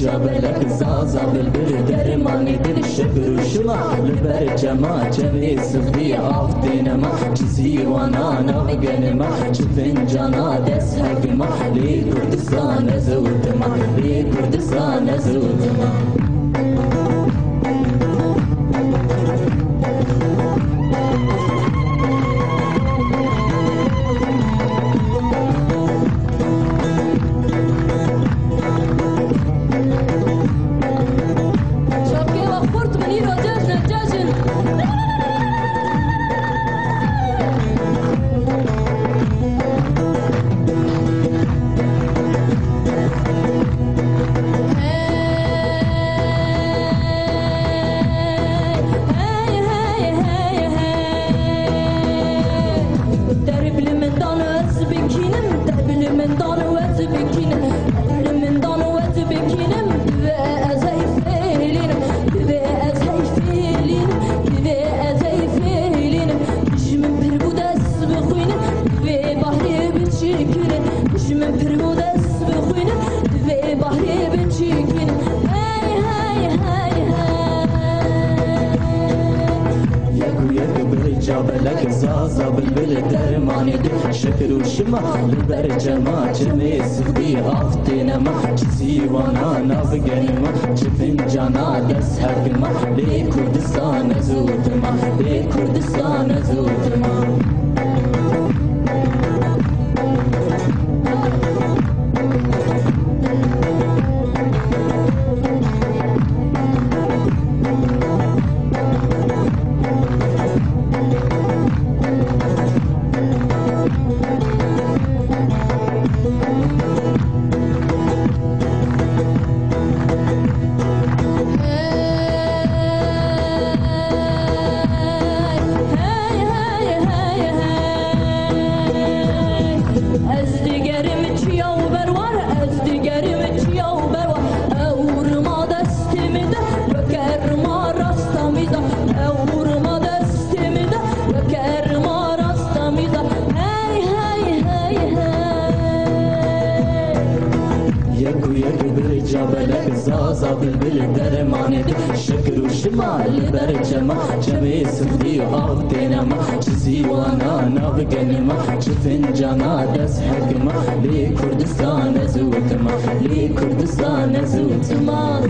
جابلك زازا بالبل درماني دل الشكر وشما لبر جما جمي صغي عفتين ما جزي وانا نبغن ما شفن جانا دس حكما لي كردستان زود ما لي كردستان زود ما جابلك زازا بالبل درماني دل شكر وشما لبر جما جمي صغي عفتين ما جزي وانا نبغن ما شفن جانا دس حكما لي كردستان زود ما لي كردستان زود ما جابلك زازا بالبل درماني دل شكر وشما لبر جما جمي صغي عفتين ما جزي وانا نبغن ما شفن جانا دس حكما لي كردستان زود ما لي كردستان زود ما